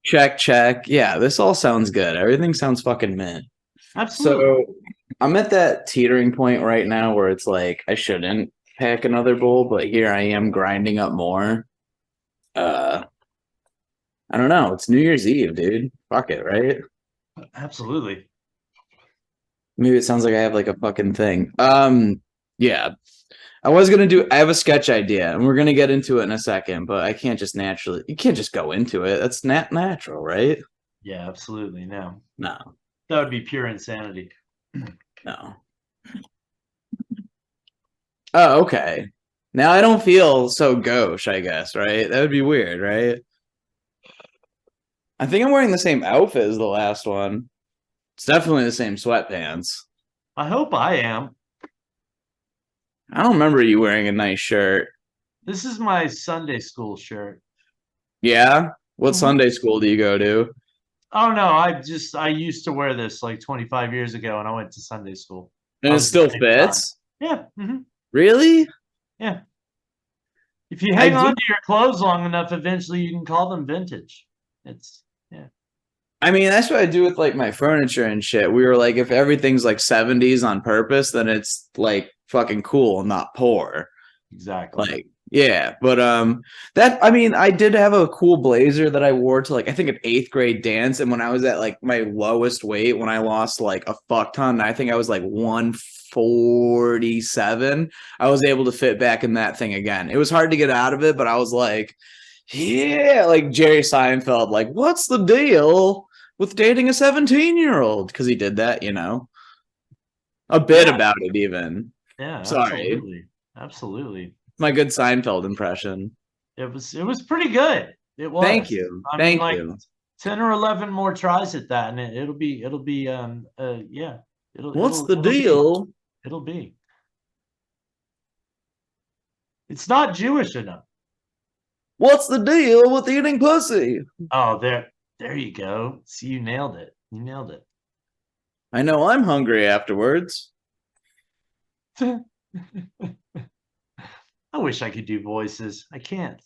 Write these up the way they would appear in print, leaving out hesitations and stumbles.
Check, check. Yeah, this all sounds good. Everything sounds fucking mint. Absolutely. So I'm at that teetering point right now where it's like I shouldn't pack another bowl, but here I am grinding up more. I don't know. It's New Year's Eve, dude. Fuck it, right? Absolutely. Maybe it sounds like I have like a fucking thing. Yeah. I have a sketch idea, and we're gonna get into it in a second, but I can't just naturally you can't just go into it. That's not natural, right? Yeah, absolutely. No. No, That would be pure insanity. no. Oh, okay. Now I don't feel so gauche, I guess, right? That would be weird, right? I think I'm wearing the same outfit as the last one. It's definitely the same sweatpants. I hope I am. I don't remember you wearing a nice shirt. This is my Sunday school shirt. Yeah? What Mhm. Sunday school do you go to? Oh no, I used to wear this like 25 years ago when I went to Sunday school. And I it was still the same time. fits? Yeah. Really? Yeah. If you I hang do. on to your clothes long enough, eventually you can call them vintage. It's yeah. I mean, that's what I do with like my furniture and shit. We were like, if everything's like 70s on purpose, then it's like fucking cool, not poor. Exactly. Like, yeah, but that I mean, I did have a cool blazer that I wore to like I think an 8th grade dance, and when I was at like my lowest weight, when I lost like a fuck ton, I think I was like 147. I was able to fit back in that thing again. It was hard to get out of it, but I was like, yeah, like Jerry Seinfeld, like, what's the deal with dating a 17-year-old? Because he did that, you know, a bit about it even. Yeah, Sorry, absolutely. my good Seinfeld impression. It was pretty good. It Thank was. you. I mean, Thank like you. 10 or 11 more tries at that, and it'll be yeah. What's the deal? It'll be. It's not Jewish enough. What's the deal with eating pussy? Oh, there you go. See, you nailed it. You nailed it. I know I'm hungry afterwards. I wish I could do voices. I can't.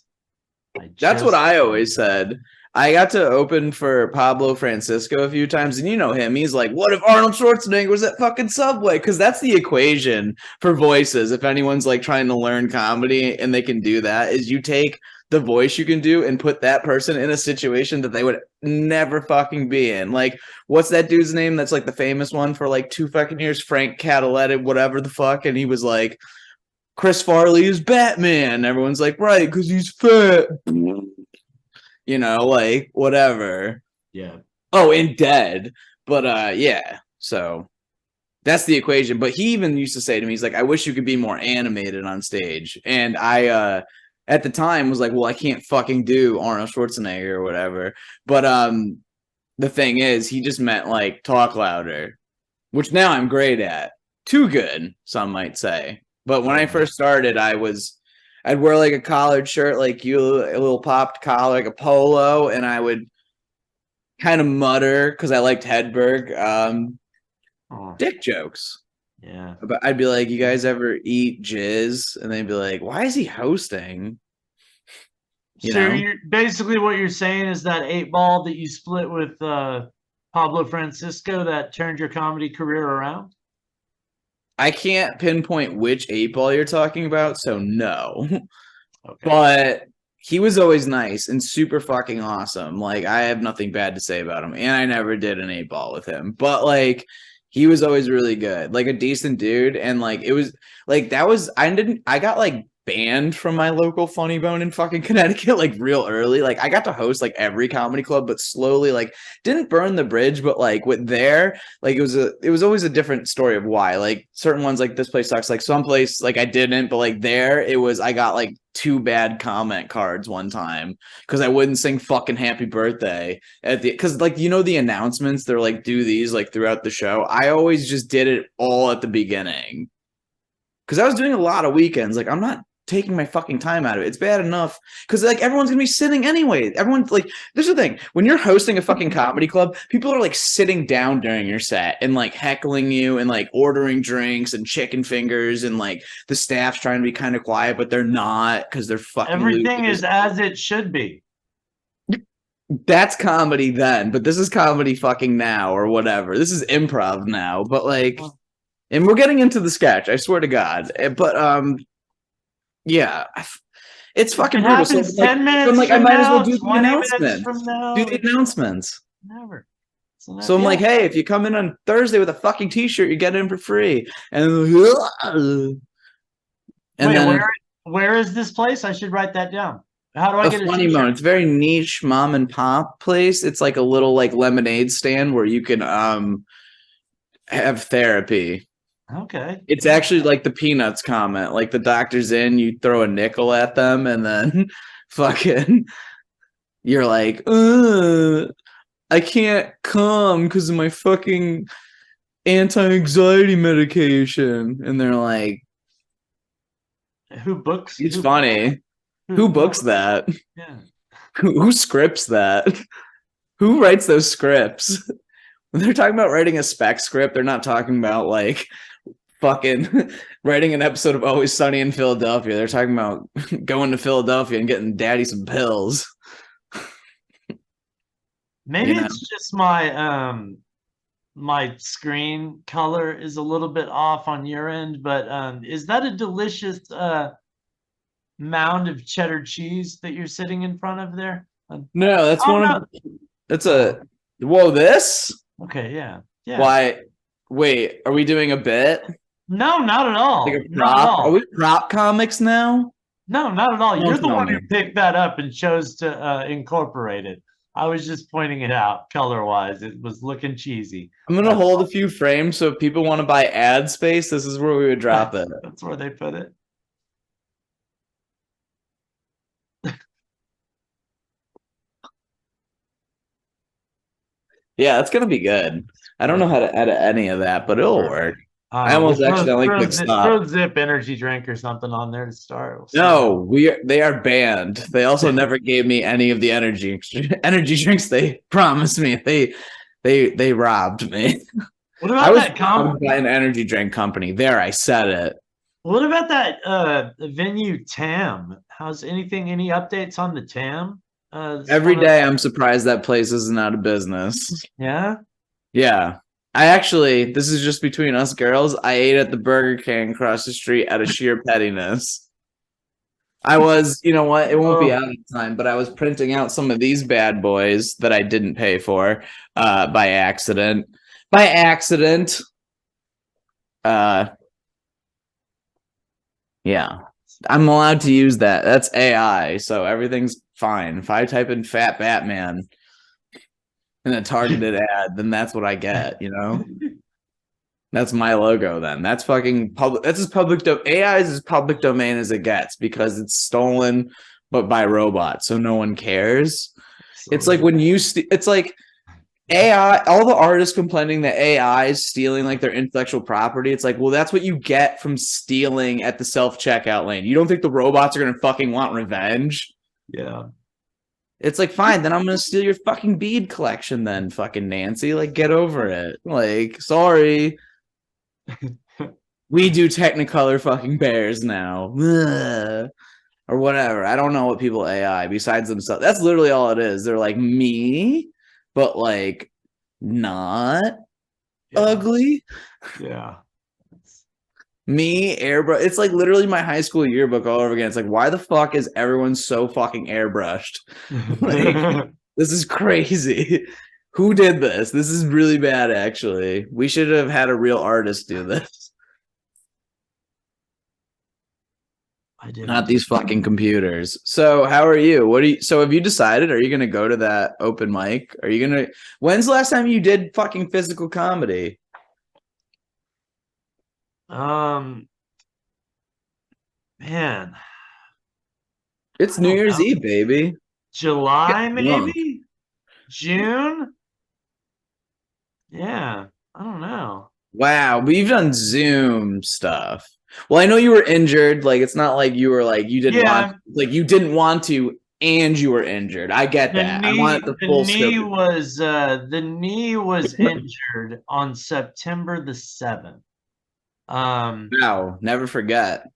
That's what I always said. I got to open for Pablo Francisco a few times, and you know him. He's like, what if Arnold Schwarzenegger was at fucking Subway? Because that's the equation for voices. If anyone's like trying to learn comedy and they can do that, is you take the voice you can do and put that person in a situation that they would never fucking be in. Like, what's that dude's name that's like the famous one for like 2 fucking years? Frank Cataletta, whatever the fuck. And he was like, Chris Farley is Batman. Everyone's like, right, because he's fat. You know, like whatever. Yeah. Oh, and dead. But yeah. So that's the equation. But he even used to say to me, he's like, I wish you could be more animated on stage. And I at the time was like, well, I can't fucking do Arnold Schwarzenegger or whatever. But the thing is, he just meant like talk louder, which now I'm great at. Too good, some might say. But when I first started, I'd wear like a collared shirt like you, a little popped collar, like a polo, and I would kind of mutter because I liked Hedberg, dick jokes. Yeah. But I'd be like, you guys ever eat jizz? And they'd be like, why is he hosting? You so know? You're basically what you're saying is that 8-ball that you split with Pablo Francisco that turned your comedy career around? I can't pinpoint which 8-ball you're talking about, so no. Okay. But he was always nice and super fucking awesome. Like, I have nothing bad to say about him. And I never did an 8-ball with him. But like, he was always really good. Like a decent dude. And like, it was like, I got like banned from my local Funny Bone in fucking Connecticut like real early. Like I got to host like every comedy club, but slowly like didn't burn the bridge, but like with there, like it was always a different story of why. Like certain ones like this place sucks, like some place like I didn't, but like there it was I got like 2 bad comment cards one time because I wouldn't sing fucking happy birthday at the because like the announcements, they're like do these like throughout the show. I always just did it all at the beginning. Because I was doing a lot of weekends. Like, I'm not taking my fucking time out of it. It's bad enough. Because, like, everyone's going to be sitting anyway. Everyone's, like, there's the thing. When you're hosting a fucking comedy club, people are, like, sitting down during your set and, like, heckling you and, like, ordering drinks and chicken fingers and, like, the staff's trying to be kind of quiet, but they're not because they're fucking Everything losers. is as it should be. That's comedy then, but this is comedy fucking now or whatever. This is improv now, but, like... And we're getting into the sketch, I swear to God. But yeah, it's fucking brutal. So, Happens 10 minutes like, from I might as well now, do the 20 minutes announcements. from now. Do the announcements. Never. So I'm like, hey, if you come in on Thursday with a fucking t-shirt, you get it in for free. And Wait, then where is this place? I should write that down. How do I get a Funny Bone? It's a very niche mom and pop place. It's like a little like lemonade stand where you can have therapy. Okay. It's actually like the Peanuts comment. Like the doctor's in, you throw a nickel at them, and then fucking you're like, I can't come because of my fucking anti-anxiety medication. And they're like, who books? It's funny. Who books that? Yeah. Who scripts that? Who writes those scripts? When they're talking about writing a spec script, they're not talking about like fucking writing an episode of Always Sunny in Philadelphia. They're talking about going to Philadelphia and getting daddy some pills. Maybe it's just my my screen color is a little bit off on your end, but is that a delicious mound of cheddar cheese that you're sitting in front of there? No, that's this? Okay, yeah. Why? Wait, are we doing a bit? No, not at all. Like a prop? Are we prop comics now? No, not at all. You're the one who picked that up and chose to incorporate it. I was just pointing it out color-wise. It was looking cheesy. I'm going to hold a few frames, so if people want to buy ad space, this is where we would drop it. That's where they put it. Yeah, that's going to be good. I don't know how to edit any of that, but it'll work. I almost accidentally clicked stop. Throw Zip energy drink or something on there to start. No, they are banned. They also never gave me any of the energy drinks they promised me. They robbed me. What about that company? By an energy drink company. There, I said it. What about that venue TAM? Any updates on the TAM? Every day I'm surprised that place isn't out of business. Yeah? Yeah. This is just between us girls. I ate at the Burger King across the street out of sheer pettiness. I was, you know what? It won't be out in time, but I was printing out some of these bad boys that I didn't pay for by accident. Yeah. I'm allowed to use that. That's AI, so everything's fine. If I type in Fat Batman in a targeted ad, then that's what I get, you know? That's my logo then. That's fucking public. That's as public. AI is as public domain as it gets because it's stolen, but by robots, so no one cares. It's like when you it's like AI, all the artists complaining that AI is stealing like their intellectual property. It's like, well, that's what you get from stealing at the self-checkout lane. You don't think the robots are going to fucking want revenge? Yeah. It's like, fine, then I'm going to steal your fucking bead collection then, fucking Nancy. Like, get over it. Like, sorry. We do Technicolor fucking bears now. Ugh. Or whatever. I don't know what people AI besides themselves. That's literally all it is. They're like, me? But like not ugly. Yeah. Me, airbrush. It's like literally my high school yearbook all over again. It's like, why the fuck is everyone so fucking airbrushed? Like, this is crazy. Who did this? This is really bad, actually. We should have had a real artist do this. I didn't. Not these fucking computers. So how are you? So have you decided? Are you gonna go to that open mic? Are you gonna when's the last time you did fucking physical comedy? Man, It's I New don't Year's know. Eve, baby. July, Drunk. maybe? June? Yeah, I don't know. Wow, but you've done Zoom stuff. Well, I know you were injured. Like it's not like you were like you didn't want Yeah, like you didn't want to and you were injured. I get that. I want the full scope. the knee was injured on September the 7th. Wow, never forget.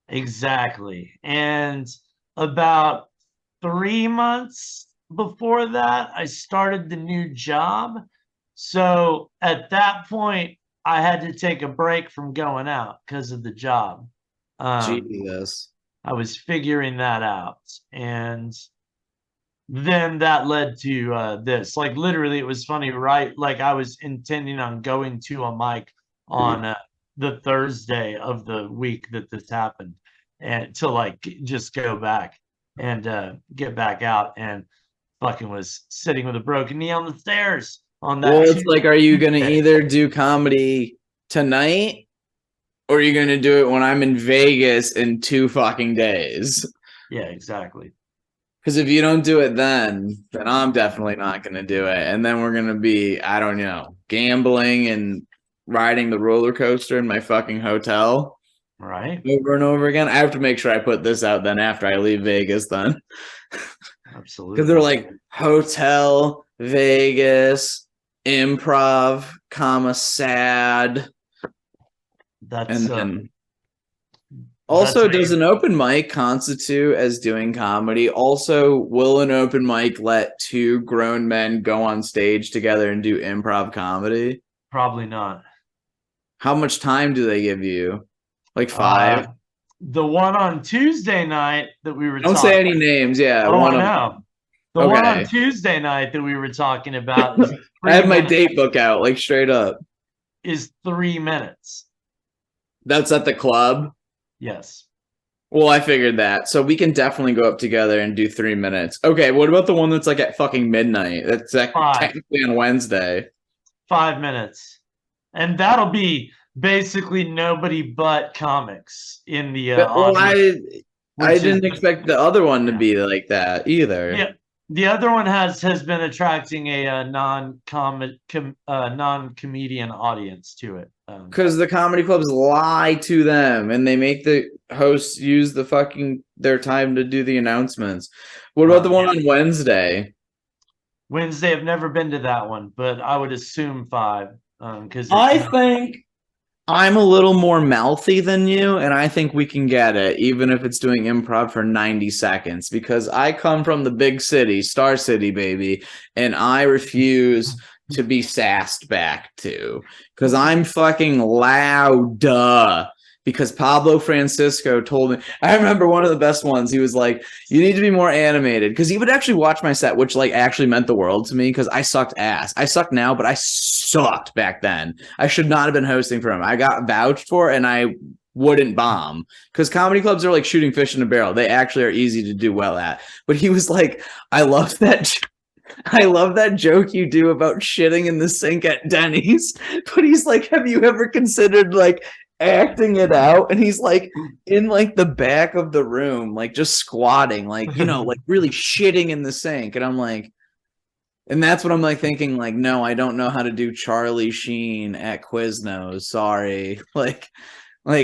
Exactly. And about 3 months before that, I started the new job. So at that point, I had to take a break from going out because of the job. Jesus. I was figuring that out. And then that led to this. Like literally, it was funny, right? Like I was intending on going to a mic on the Thursday of the week that this happened, and to like just go back and get back out, and fucking was sitting with a broken knee on the stairs on Well, that it's like, are you gonna Tuesday. either do comedy tonight or are you gonna do it when I'm in Vegas in 2 fucking days? Yeah, exactly. Because if you don't do it then I'm definitely not gonna do it. And then we're gonna be, I don't know, gambling and riding the roller coaster in my fucking hotel Right. over and over again. I have to make sure I put this out then after I leave Vegas then. Because they're Absolutely. like hotel, Vegas, improv, comma, sad. That's And then that's also, how does you an open mic constitute as doing comedy? Also, will an open mic let two grown men go on stage together and do improv comedy? probably not. How much time do they give you? Like Uh 5? the one on Tuesday night that we were Don't say talking. any names. Yeah, Oh, one I of them. know. The one on Okay. Tuesday night that we were talking about is I three have my minutes. date book out, like straight up. Is 3 minutes. That's at the club. Yes. Well, I figured that. So we can definitely go up together and do 3 minutes. Okay, what about the one that's like at fucking midnight? That's like Five. technically on Wednesday. 5 minutes. And that'll be basically nobody but comics in the Well, audience, I which is didn't expect the other one to yeah. be like that either. Yeah. The other one has been attracting a non-comedian audience to it. Because the comedy clubs lie to them and they make the hosts use the fucking their time to do the announcements. What about the one Yeah. on Wednesday? Wednesday, I've never been to that one, but I would assume 5. Because I think I'm a little more mouthy than you, and I think we can get it, even if it's doing improv for 90 seconds, because I come from the big city, Star City, baby, and I refuse to be sassed back to, because I'm fucking loud, because Pablo Francisco told me, I remember one of the best ones, he was like, you need to be more animated, because he would actually watch my set, which like actually meant the world to me, because I sucked ass. I suck now, but I sucked back then. I should not have been hosting for him. I got vouched for and I wouldn't bomb, because comedy clubs are like shooting fish in a barrel. They actually are easy to do well at. But he was like, I love that joke you do about shitting in the sink at Denny's. But he's like, have you ever considered like acting it out? And he's like in like the back of the room, like just squatting, like, you know, like really shitting in the sink. And I'm like, and that's what I'm like thinking, like, no, I don't know how to do Charlie Sheen at Quiznos. Sorry. Like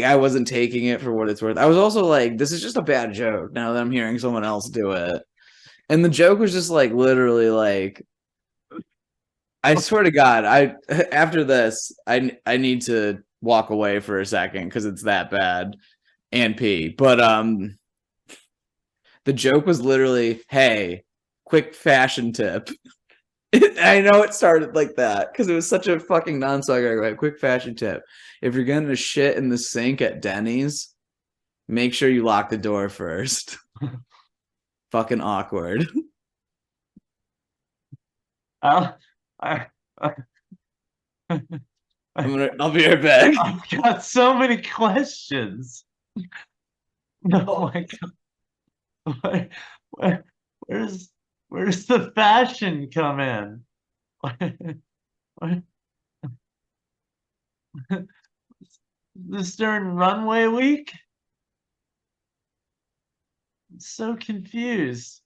I wasn't taking it for what it's worth. I was also like, this is just a bad joke now that I'm hearing someone else do it. And the joke was just like literally like, I swear to God, after this, I need to walk away for a second because it's that bad and pee. But the joke was literally, hey, quick fashion tip. I know it started like that because it was such a fucking non-sucker. Right? Quick fashion tip: if you're gonna shit in the sink at Denny's, make sure you lock the door first. Fucking awkward. I, I, I'll be right back. I've got so many questions. Oh my God. Where, where, where's where's the fashion come in? This during runway week? I'm so confused.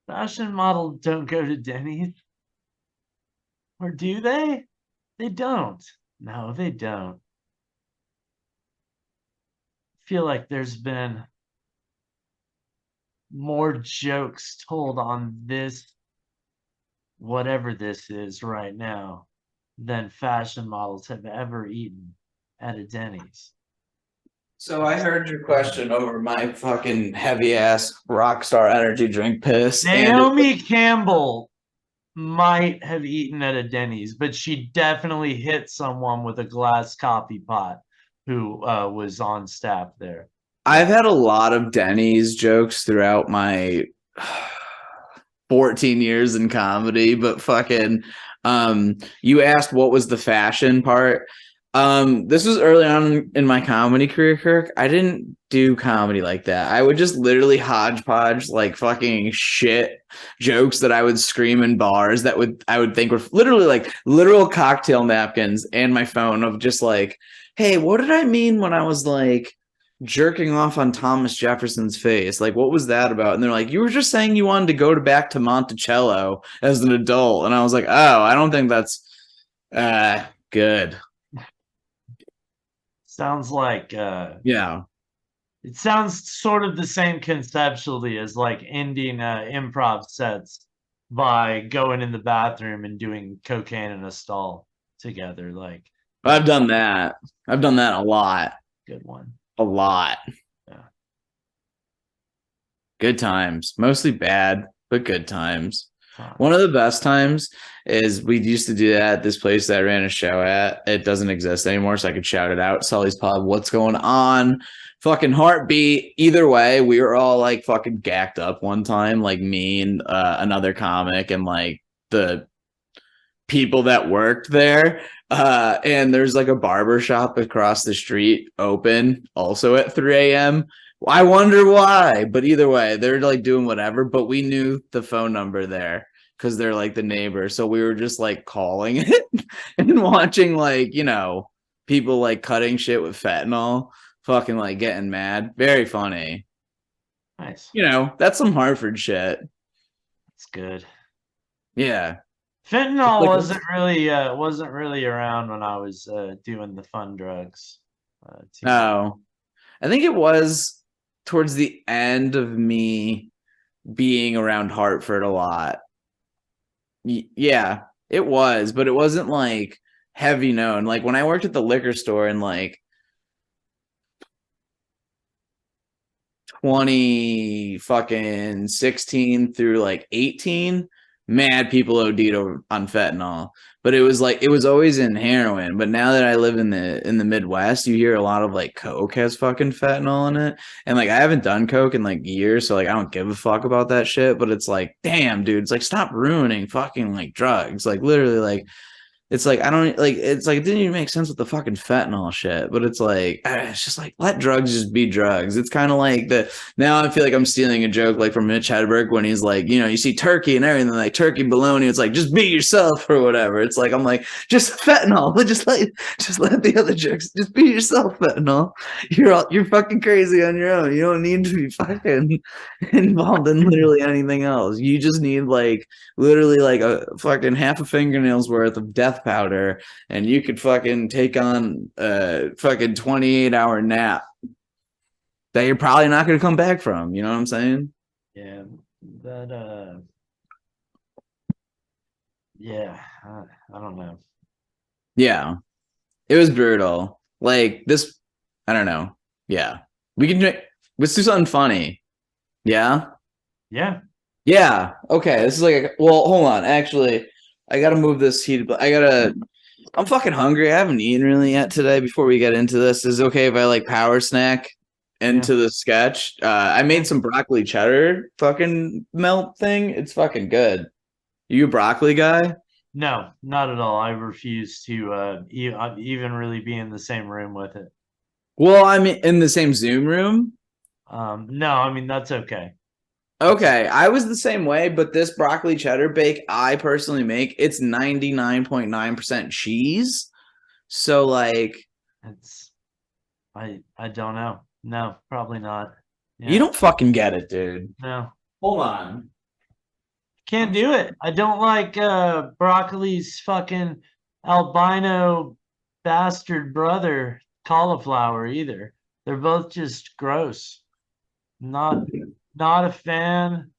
Fashion models don't go to Denny's. Or do they? They don't. No, they don't. I feel like there's been more jokes told on this, whatever this is right now, than fashion models have ever eaten at a Denny's. So I heard your question over my fucking heavy ass Rockstar energy drink piss, and Naomi Campbell might have eaten at a Denny's, but she definitely hit someone with a glass coffee pot who was on staff there. I've had a lot of Denny's jokes throughout my 14 years in comedy, but fucking you asked what was the fashion part. This was early on in my comedy career, Kirk. I didn't do comedy like that. I would just literally hodgepodge like fucking shit jokes that I would scream in bars that I would think were literally like literal cocktail napkins and my phone of just like, hey, what did I mean when I was like jerking off on Thomas Jefferson's face? Like, what was that about? And they're like, you were just saying you wanted to go back to Monticello as an adult. And I was like, oh, I don't think that's good. Sounds like Yeah. it sounds sort of the same conceptually as like ending improv sets by going in the bathroom and doing cocaine in a stall together. Like I've done that. I've done that a lot. good one. A lot. Yeah. Good times. Mostly bad, but good times. Huh. One of the best times is we used to do that at this place that I ran a show at. It doesn't exist anymore, so I could shout it out. Sully's Pub, what's going on? Fucking heartbeat. Either way, we were all like fucking gacked up one time, like me and another comic and like the people that worked there. And there's like a barber shop across the street open also at 3 a.m. I wonder why, but either way, they're like doing whatever. But we knew the phone number there because they're like the neighbor. So we were just like calling it and watching like, you know, people like cutting shit with fentanyl, fucking like getting mad. Very funny. Nice. You know, that's some Hartford shit. That's good. Yeah. Fentanyl Like, wasn't really around when I was doing the fun drugs. oh, I think it was towards the end of me being around Hartford a lot. Yeah, it was, but it wasn't like heavy known. Like when I worked at the liquor store in like 20 fucking 16 through like 18, mad people OD'd on fentanyl. But it was like it was always in heroin. But now that I live in the Midwest, you hear a lot of like coke has fucking fentanyl in it. And like I haven't done coke in like years, so like I don't give a fuck about that shit. But it's like, damn, dude, it's like stop ruining fucking like drugs. Like literally, like it's like I don't like it's like it didn't even make sense with the fucking fentanyl shit, but it's like it's just like let drugs just be drugs. It's kind of like the now I feel like I'm stealing a joke like from Mitch Hedberg when he's like, you know, you see turkey and everything like turkey bologna. It's like just be yourself or whatever. It's like I'm like just fentanyl, but just let the other jokes just be yourself. Fentanyl, you're fucking crazy on your own. You don't need to be fucking involved in literally anything else. You just need like literally like a fucking half a fingernail's worth of death powder and you could fucking take on a fucking 28-hour nap that you're probably not going to come back from. You know what I'm saying? Yeah, that yeah, I don't know. Yeah, it was brutal. Like this, I don't know. Yeah, we can. Let's do something funny. Yeah. Yeah. Yeah. Okay. This is like. Well, hold on. Actually, I gotta move this heated. I'm fucking hungry. I haven't eaten really yet today. Before we get into this, is it okay if I like power snack into the sketch? I made some broccoli cheddar fucking melt thing. It's fucking good. You a broccoli guy? No, not at all. I refuse to even really be in the same room with it. Well, I'm in the same Zoom room. No, I mean that's okay. Okay, I was the same way, but this broccoli cheddar bake I personally make, it's 99.9% cheese. So like It's I don't know. No, probably not. you Yeah, don't fucking get it, dude. no. Hold on. Can't I'm do it. I don't like broccoli's fucking albino bastard brother cauliflower either. They're both just gross. Not not a fan.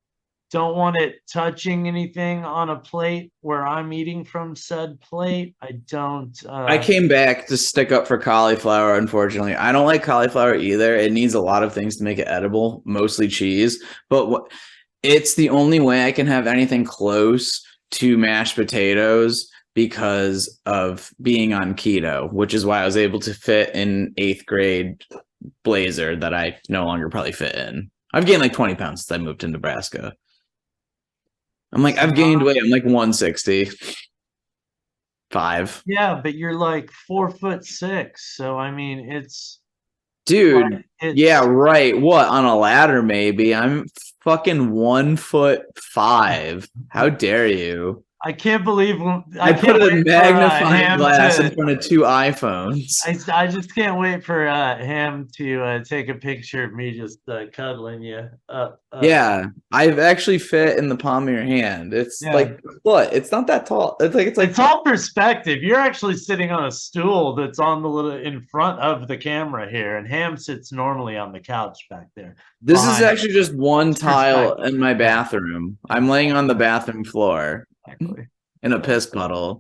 Don't want it touching anything on a plate where I'm eating from said plate. I don't I came back to stick up for cauliflower, unfortunately. I don't like cauliflower either. It needs a lot of things to make it edible, mostly cheese. But it's the only way I can have anything close to mashed potatoes because of being on keto, which is why I was able to fit in 8th grade blazer that I no longer probably fit in. I've gained like 20 pounds since I moved to Nebraska. I've gained weight. I'm like 165. Yeah, but you're like 4'6", so I mean Dude, it's yeah, right. What, on a ladder, maybe? I'm fucking 1'5". How dare you? I can't believe I can't put a wait for magnifying him glass in to. front of 2 iPhones. I just can't wait for him to take a picture of me just cuddling you up. Yeah, I've actually fit in the palm of your hand. It's Yeah. like what? It's not that tall. It's all perspective. You're actually sitting on a stool that's on the little in front of the camera here, and Ham sits normally on the couch back there. This is behind actually just one tile perspective. in my bathroom. I'm laying on the bathroom floor Exactly. in a piss puddle.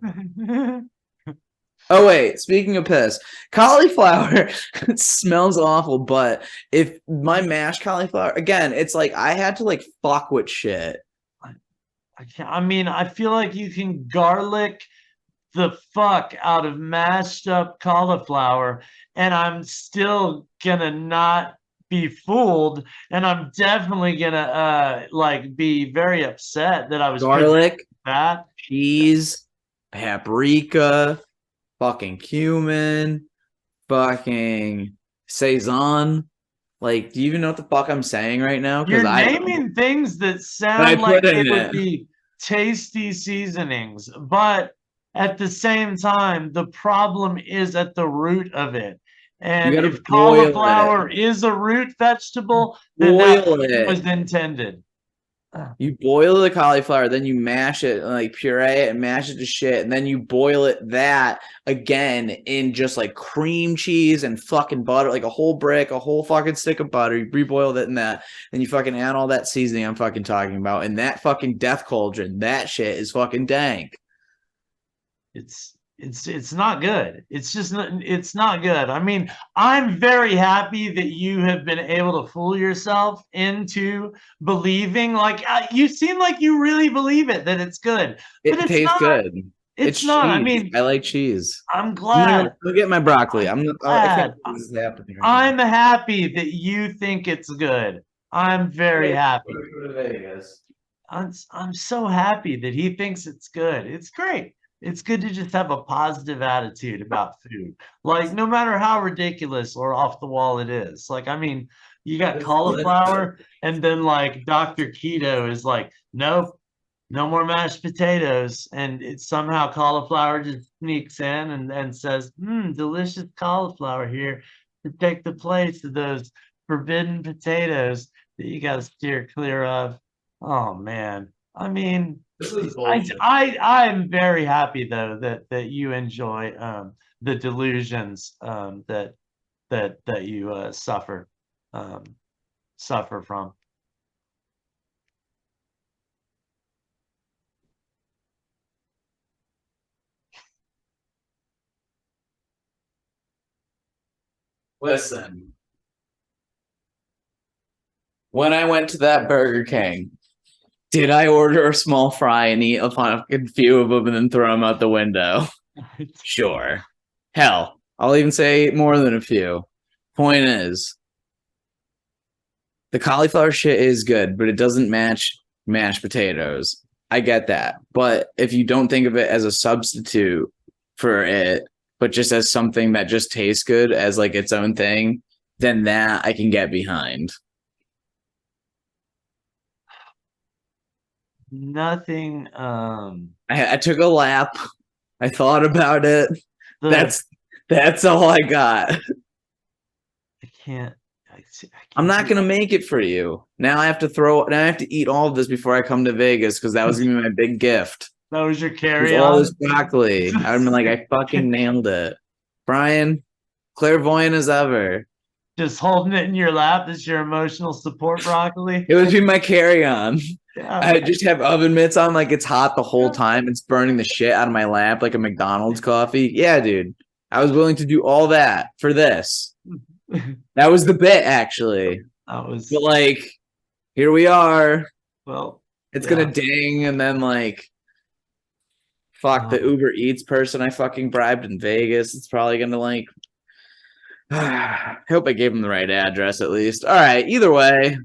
Oh wait, speaking of piss, cauliflower smells awful, but if my mashed cauliflower, again, it's like I had to like fuck with shit. I mean, I feel like you can garlic the fuck out of mashed up cauliflower, and I'm still gonna not be fooled, and I'm definitely gonna like be very upset that I was Garlic, that. cheese, paprika, fucking cumin, fucking sazon. Like, do you even know what the fuck I'm saying right now? You're Because I naming things that I sound like put they in would it. be tasty seasonings, but at the same time, the problem is at the root of it. You And gotta if boil cauliflower it. is a root vegetable, then that's Boil what was it. intended. You boil the cauliflower, then you mash it, like puree it and mash it to shit, and then you boil it that again in just like cream cheese and fucking butter, like a whole brick, a whole fucking stick of butter. You reboil it in that, then you fucking add all that seasoning I'm fucking talking about, and that fucking death cauldron, that shit is fucking dank. It's not good. It's not good. I mean, I'm very happy that you have been able to fool yourself into believing like you seem like you really believe it that it's good, but It it's tastes not. good. It's It's not. I cheese. mean, I like cheese. I'm I'm gonna glad. go get my broccoli. I can't Glad. believe this is happening right now. I'm happy that you think it's good. I'm very happy. I'm so happy that he thinks it's good. It's great. It's good to just have a positive attitude about food. Like no matter how ridiculous or off the wall it is. Like I mean, you got cauliflower and then like Dr. Keto is like, nope, no more mashed potatoes. And it's somehow cauliflower just sneaks in and says, delicious cauliflower here to take the place of those forbidden potatoes that you got to steer clear of. Oh man. I mean, This is bullshit. I am very happy though that you enjoy the delusions that you um, suffer from. Listen, when I went to that Burger King, did I order a small fry and eat a fucking few of them and then throw them out the window? Sure. Hell, I'll even say more than a few. Point is, the cauliflower shit is good, but it doesn't match mashed potatoes. I get that. But if you don't think of it as a substitute for it, but just as something that just tastes good as like its own thing, then that I can get behind. nothing. I took a lap. I thought about it. The That's all I got. I can't. I can't I'm not gonna make it for you. Now I have to eat all of this before I come to Vegas because that was gonna be my big gift. That was your With all carry-on. this broccoli. I'm like, I fucking nailed it. Brian, clairvoyant as ever. Just holding it in your lap. That's your emotional support broccoli. It would be my carry-on. Yeah. I just have oven mitts on, like it's hot the whole time. It's burning the shit out of my lap like a McDonald's coffee. Yeah, dude. I was willing to do all that for this. That was the bit, actually. That was But like, here we are. well. It's Yeah. gonna ding, and then like, fuck the Uber Eats person I fucking bribed in Vegas. It's probably gonna like. I hope I gave him the right address at least. All right. Either way,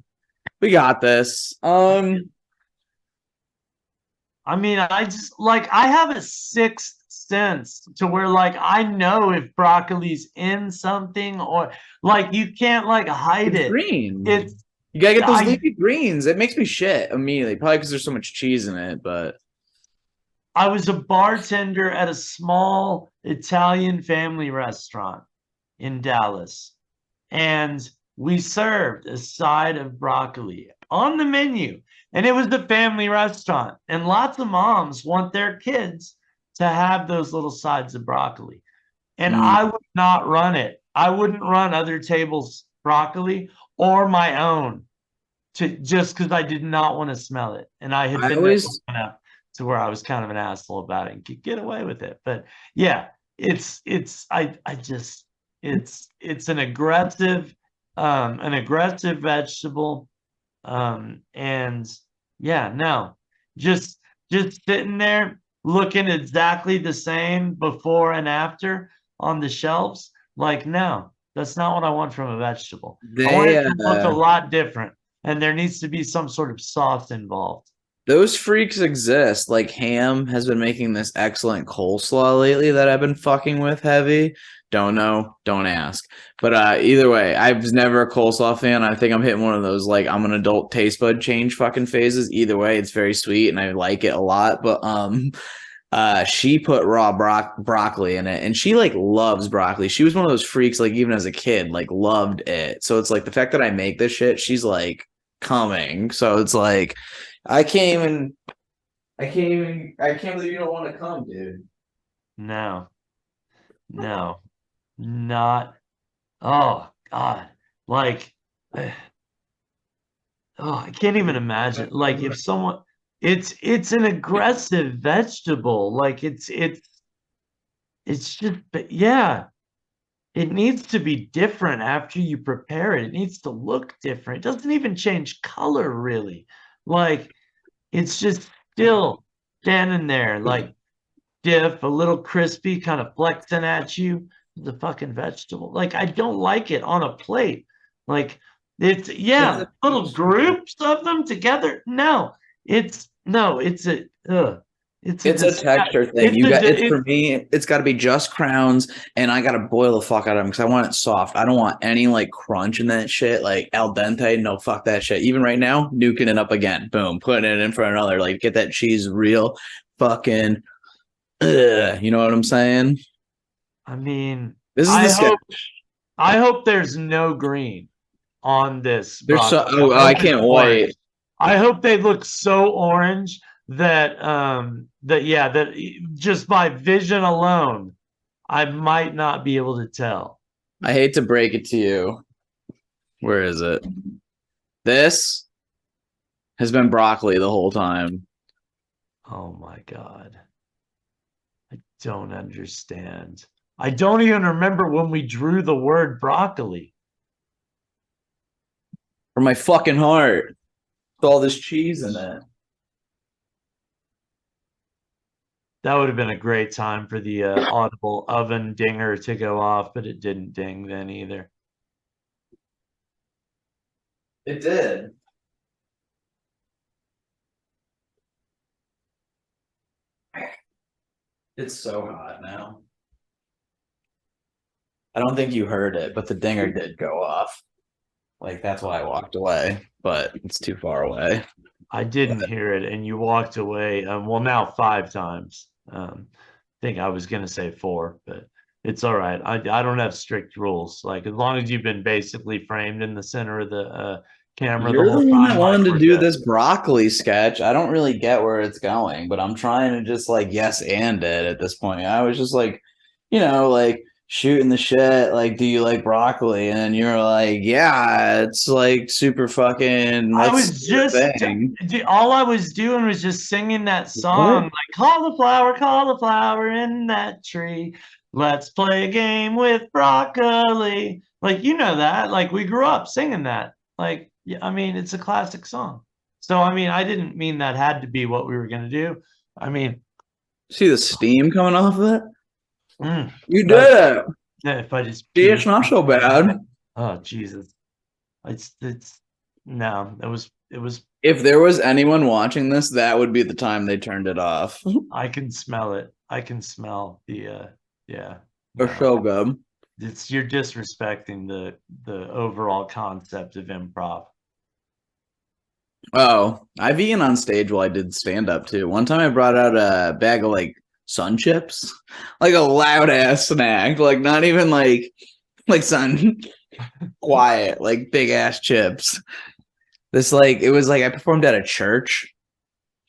we got this. I mean, I just like I have a sixth sense to where like I know if broccoli's in something or like you can't like hide It's it. green. It's You gotta get those leafy greens. It makes me shit immediately. Probably because there's so much cheese in it, but I was a bartender at a small Italian family restaurant in Dallas, and we served a side of broccoli on the menu. And it was the family restaurant, and lots of moms want their kids to have those little sides of broccoli. And I would not run it. I wouldn't run other tables' broccoli or my own to just because I did not want to smell it. And I had been there enough to where I was kind of an asshole about it and could get away with it. But yeah, it's an aggressive vegetable. And yeah, no, just sitting there looking exactly the same before and after on the shelves. Like, no, that's not what I want from a vegetable. I want it to look a lot different, and there needs to be some sort of sauce involved. those freaks exist. Like Ham has been making this excellent coleslaw lately that I've been fucking with heavy. Don't know, don't ask. But either way, I was never a coleslaw fan. I think I'm hitting one of those like I'm an adult taste bud change fucking phases. Either way, it's very sweet and I like it a lot. But she put raw broccoli in it and she like loves broccoli. She was one of those freaks, like even as a kid, like loved it. So it's like the fact that I make this shit, she's like coming. So it's like I can't believe you don't want to come, dude. No, not. Oh God, like, oh, I can't even imagine. Like, if someone, it's an aggressive vegetable. Like, it's just, but yeah, it needs to be different after you prepare it. It needs to look different. It doesn't even change color really. Like, it's just still standing there, like stiff, a little crispy, kind of flexing at you. The fucking vegetable. Like, I don't like it on a plate. Like, it's little groups of them together. No, it's a it's a texture thing. For me, it's got to be just crowns, and I got to boil the fuck out of them because I want it soft. I don't want any like crunch in that shit, like al dente. No, fuck that shit. Even right now, nuking it up again. Boom, putting it in for another. Like, get that cheese real fucking. You know what I'm saying? I mean, this is I hope there's no green on this. There's I can't wait. I hope they look so orange that just by vision alone, I might not be able to tell. I hate to break it to you. Where is it? This has been broccoli the whole time. Oh my God. I don't understand. I don't even remember when we drew the word broccoli. From my fucking heart. With all this cheese in it. That would have been a great time for the audible oven dinger to go off, but it didn't ding then either. It did. It's so hot now. I don't think you heard it, but the dinger did go off. Like, that's why I walked away, but it's too far away. I didn't hear it, and you walked away. Well, now 5 times. I think I was gonna say 4, but it's all right. I don't have strict rules. Like as long as you've been basically framed in the center of the camera the You're whole the one that time, like wanted to we're do good. this broccoli sketch. I don't really get where it's going, but I'm trying to just like yes and it at this point. I was just like, like shooting the shit, like, do you like broccoli? And then you're like, yeah, it's like super fucking I let's was do the just thing. all I was doing was just singing that song, What? like cauliflower in that tree. Let's play a game with broccoli. Like you know that. Like we grew up singing that. Like yeah, I mean, it's a classic song. So I mean, I didn't mean that had to be what we were gonna do. I mean, See the steam coming off of it? mm, You did that it. yeah, if I just See, it's pee. not so bad. Oh Jesus. It's no, it was If there was anyone watching this, that would be the time they turned it off. I can smell it. I can smell the yeah. For No. so good. It's you're disrespecting the overall concept of improv. Oh, I've eaten on stage while I did stand up too. One time I brought out a bag of like sun chips, like a loud ass snack, like not even like sun quiet, like big ass chips. This like it was like I performed at a church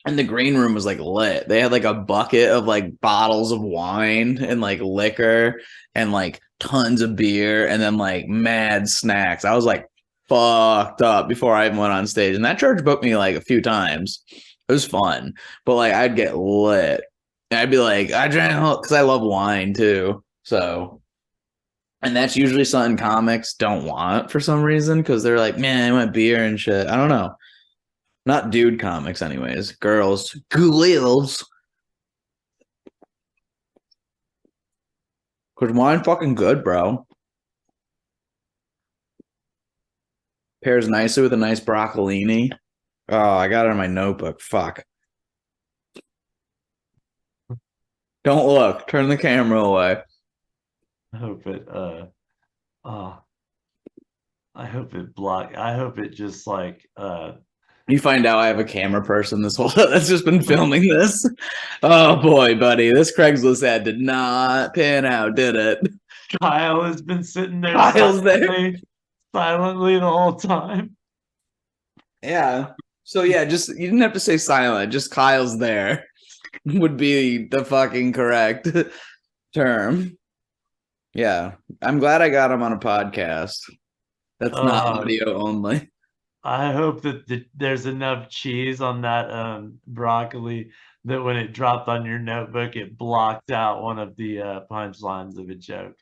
and the green room was like lit. They had like a bucket of like bottles of wine and like liquor and like tons of beer and then like mad snacks. I was like fucked up before I even went on stage. And that church booked me like a few times. It was fun. But like I'd get lit. And I'd be like, I drank because I love wine too. So and that's usually something comics don't want for some reason because they're like, man, I want beer and shit. I don't know. Not dude comics, anyways. Girls. Girls. Because wine fucking good, bro. Pairs nicely with a nice broccolini. Oh, I got it in my notebook. Fuck. Don't look. Turn the camera away. I hope it uh I hope it block I hope it just like You find out I have a camera person this whole that's just been filming this. Oh boy, buddy. This Craigslist ad did not pan out, did it? Kyle has been sitting there Kyle's there. silently the whole time. Yeah. So yeah, just you didn't have to say silent, just Kyle's there would be the fucking correct term. Yeah. I'm glad I got him on a podcast. That's not audio only. I hope that there's enough cheese on that broccoli that when it dropped on your notebook, it blocked out one of the punchlines of a joke.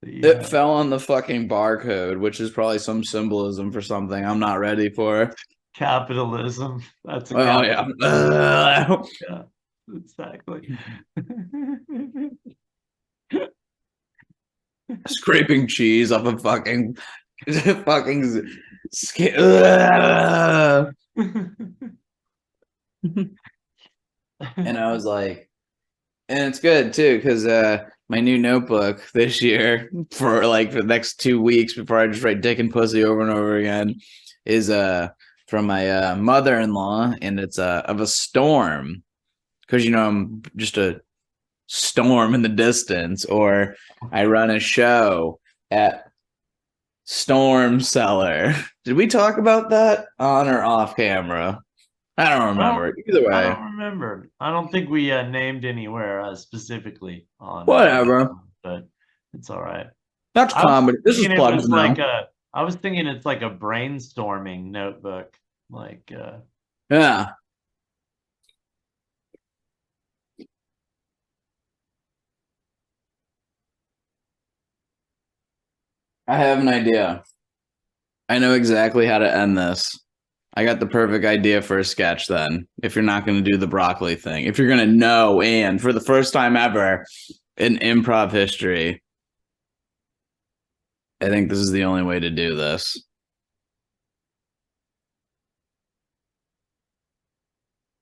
It fell on the fucking barcode, which is probably some symbolism for something I'm not ready for. Capitalism. That's a yeah. Yeah, exactly. Scraping cheese off a fucking skin. And I was like, and it's good too, because my new notebook this year for the next 2 weeks before I just write dick and pussy over and over again is from my mother-in-law, and it's of a storm, because I'm just a storm in the distance, or I run a show at Storm Cellar. Did we talk about that on or off camera? I don't remember. Either way, I don't remember. I don't think we named anywhere specifically on whatever. But it's all right. That's comedy. This is plugs now. I was thinking it's like a brainstorming notebook. Like yeah. I have an idea. I know exactly how to end this. I got the perfect idea for a sketch then. If you're not going to do the broccoli thing, if you're going to know, and for the first time ever in improv history, I think this is the only way to do this.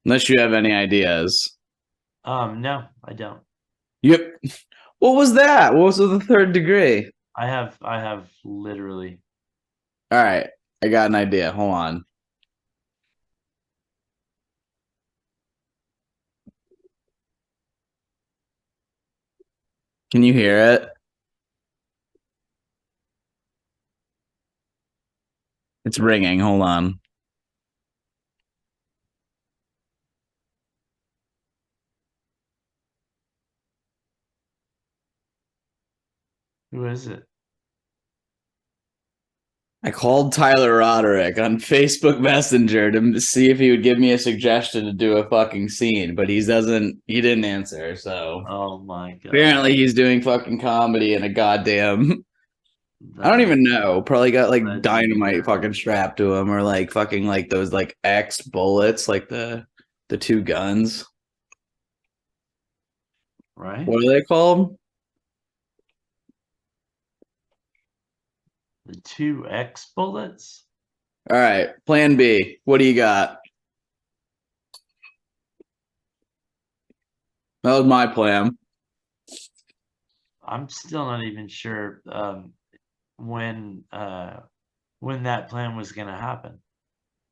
Unless you have any ideas. No, I don't. Yep. What was that? What was the third degree? I have literally. All right. I got an idea. Hold on. Can you hear it? It's ringing. Hold on. Who is it? I called Tyler Roderick on Facebook Messenger to see if he would give me a suggestion to do a fucking scene, but he didn't answer. So Oh my god. apparently he's doing fucking comedy in a goddamn, I don't even know. Probably got like dynamite fucking strapped to him, or like fucking like those like X bullets, like the two guns. Right? What are they called? The 2X bullets? All right, plan B. What do you got? That was my plan. I'm still not even sure when that plan was gonna happen.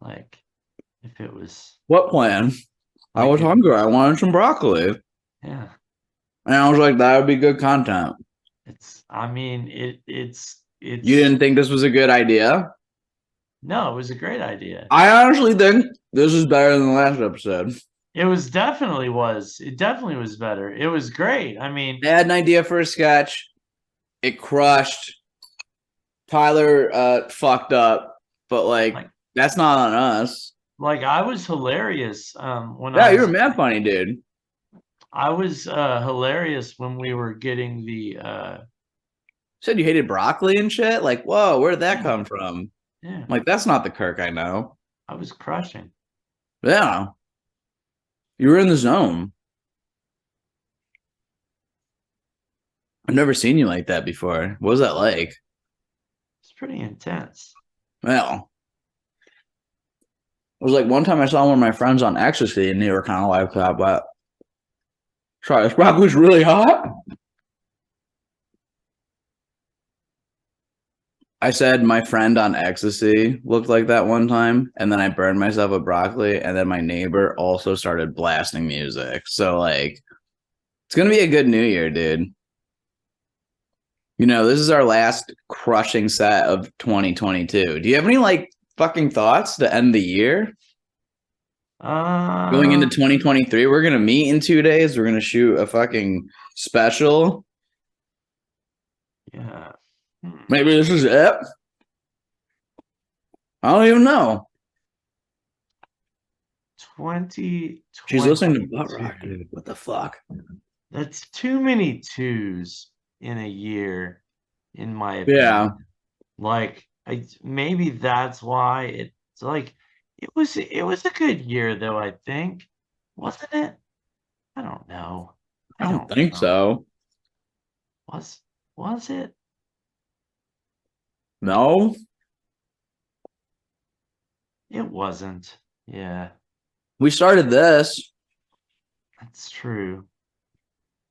Like if it was What plan? I like was hungry. I wanted some broccoli. yeah. And I was like, that would be good content. It's You didn't think this was a good idea? no, it was a great idea. I honestly think this is better than the last episode. It definitely was better. It was great. I mean, I had an idea for a sketch. It crushed. Tyler fucked up, but like that's not on us. like I was hilarious when Yeah, I you were was mad funny, dude. I was hilarious when we were getting the Said you hated broccoli and shit. Like, whoa, where did that yeah, come from? yeah. Like, that's not the Kirk I know. I was crushing. Yeah, you were in the zone. I've never seen you like that before. What was that like? It's pretty intense. Well, it was like one time I saw one of my friends on ecstasy, and they were kind of like that. But sorry, this broccoli's really hot. I said my friend on ecstasy looked like that one time, and then I burned myself with broccoli, and then my neighbor also started blasting music. So like, it's gonna be a good New Year, dude. You know, this is our last crushing set of 2022. Do you have any like fucking thoughts to end the year? Going into 2023, we're gonna meet in 2 days. We're gonna shoot a fucking special. Yeah. Maybe this is it. I don't even know. 20. She's listening to butt rock, dude. What the fuck? That's too many twos in a year, in my opinion. Yeah. Like maybe that's why it's like it was a good year though, I think. Wasn't it? I don't know. I don't think so. Was it? No. It wasn't. Yeah, We started this. that's true.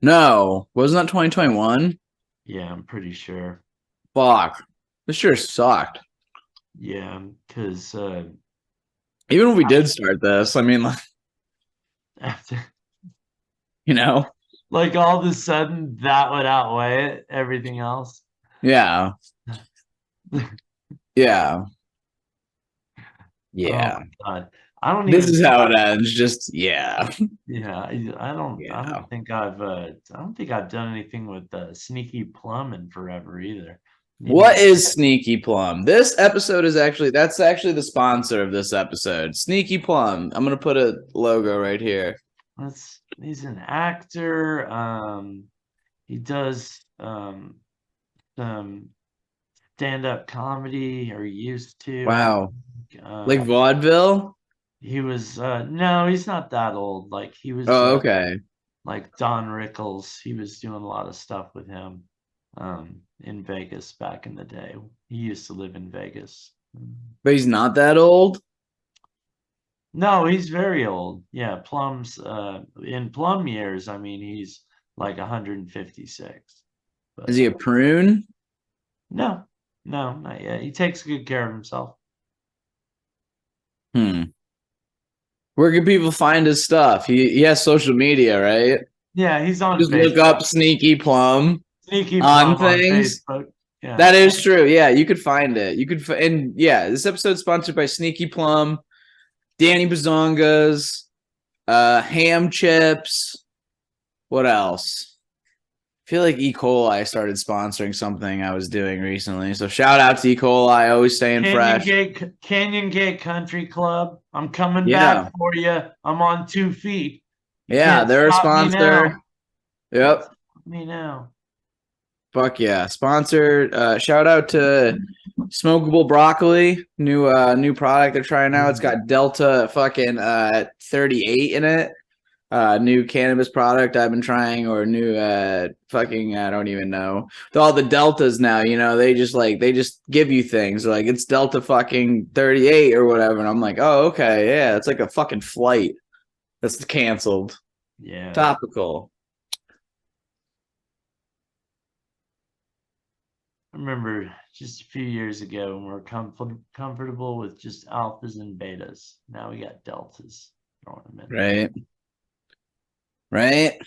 No. Wasn't that 2021? Yeah, I'm pretty sure. Fuck. This year sucked. Yeah, because Even when we did start this, I mean, like, after you know? like all of a sudden that would outweigh it, everything else. Yeah. Yeah. Yeah. Oh my God. I don't This even is how it ends. Just, yeah. yeah, I don't think I've done anything with Sneaky Plum in forever either. What is Sneaky Plum? This episode is that's actually the sponsor of this episode. Sneaky Plum. I'm gonna put a logo right here. He's an actor. He does some stand-up comedy, or he used to. Wow. Like vaudeville? He was no, he's not that old. Like he was okay. Like Don Rickles. He was doing a lot of stuff with him in Vegas back in the day. He used to live in Vegas. But he's not that old? No, he's very old. Yeah, Plum's in Plum years, I mean, he's like 156. But, is he a prune? No, not yet. He takes good care of himself. Where can people find his stuff? He has social media, right? Yeah, he's on Just Facebook. look up Sneaky Plum Sneaky on Plum on things. Facebook. Yeah. That is true. Yeah, you could find it. You could, and yeah, this episode's sponsored by Sneaky Plum, Danny Bazongas, Ham Chips. What else? I feel like E. coli started sponsoring something I was doing recently. So shout out to E. coli, always staying fresh. Canyon Gate Country Club. I'm coming Yeah. back for you. I'm on 2 feet. You Yeah, can't they're a stop me sponsor. now. Yep. Stop me now. Fuck yeah. Sponsor. Shout out to Smokable Broccoli. New product they're trying out. It's got Delta fucking 38 in it. New cannabis product I've been trying, or new fucking I don't even know. With all the deltas now, you know, they just give you things like it's Delta fucking 38 or whatever, and I'm like, oh okay, yeah, it's like a fucking flight that's canceled. Yeah. Topical. I remember just a few years ago when we were comfortable with just alphas and betas. Now we got deltas. Right. Right.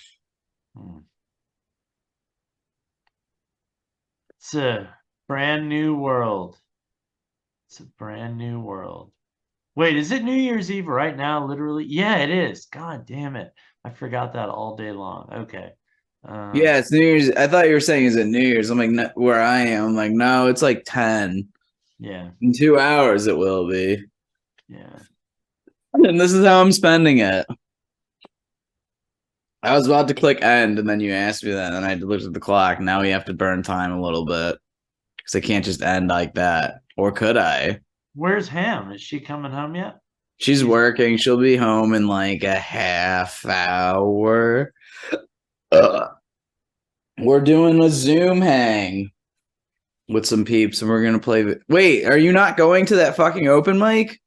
It's a brand new world. It's a brand new world. Wait, is it New Year's Eve right now? Literally? Yeah, it is. God damn it. I forgot that all day long. Okay. Yeah, it's New Year's. I thought you were saying is it New Year's? I'm like, no, where I am, I'm like, no, it's like 10. Yeah. In 2 hours it will be. Yeah. And this is how I'm spending it. I was about to click end, and then you asked me that, and I looked at the clock. Now we have to burn time a little bit because I can't just end like that. Or could I? Where's Ham? Is she coming home yet? She's working. She'll be home in like a half hour. We're doing a Zoom hang with some peeps, and we're gonna play. Wait, are you not going to that fucking open mic?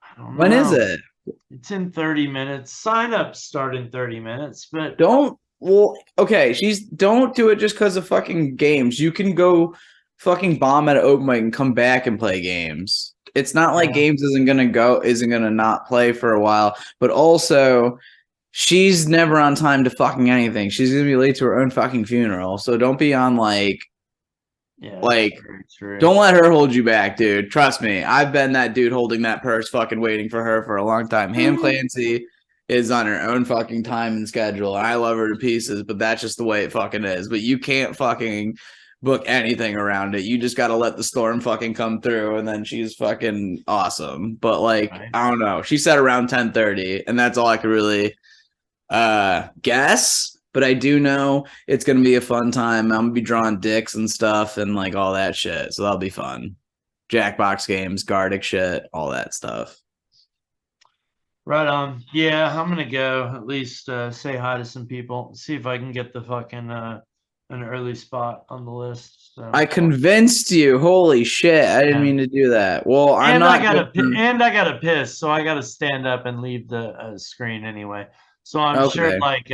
I don't know. When is it? It's in 30 minutes. Sign ups start in 30 minutes, but don't do it just because of fucking games. You can go fucking bomb at an open mic and come back and play games. It's not like games isn't gonna not play for a while, but also she's never on time to fucking anything. She's gonna be late to her own fucking funeral. So don't be on true. Don't let her hold you back, dude. Trust me. I've been that dude holding that purse fucking waiting for her for a long time. Ham Clancy is on her own fucking time and schedule. I love her to pieces, but that's just the way it fucking is. But you can't fucking book anything around it. You just got to let the storm fucking come through, and then she's fucking awesome. But I don't know. She said around 10:30, and that's all I could really guess. But I do know it's gonna be a fun time. I'm gonna be drawing dicks and stuff and like all that shit. So that'll be fun. Jackbox games, Gardic shit, all that stuff. Right on. Yeah, I'm gonna go at least say hi to some people. See if I can get the fucking an early spot on the list. So. I convinced you. Holy shit! I didn't mean to do that. Well, I'm not. And I gotta piss, so I gotta stand up and leave the screen anyway. So I'm sure, like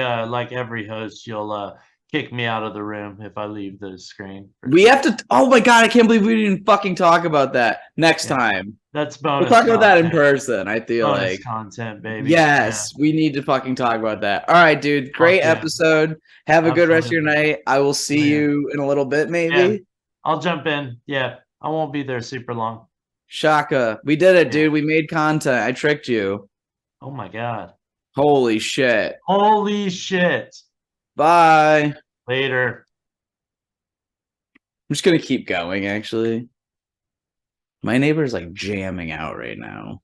every host, you'll kick me out of the room if I leave the screen. We have to. Oh my god! I can't believe we didn't fucking talk about that next time. That's bonus. We'll talk about that in person. I feel bonus content, baby. Yes, we need to fucking talk about that. All right, dude. Great episode. Have a good rest of your night. I will see you in a little bit, maybe. Yeah. I'll jump in. Yeah, I won't be there super long. Shaka, we did it, dude. We made content. I tricked you. Oh my god. Holy shit. Holy shit. Bye. Later. I'm just going to keep going, actually. My neighbor's like jamming out right now.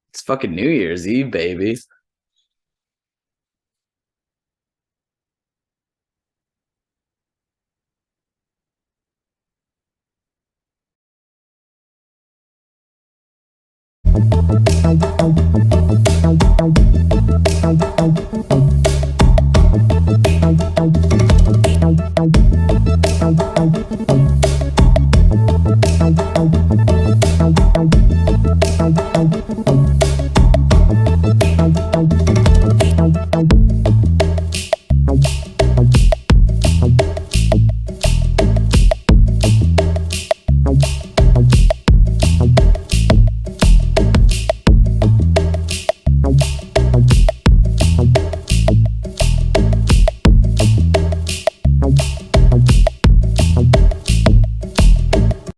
It's fucking New Year's Eve, baby.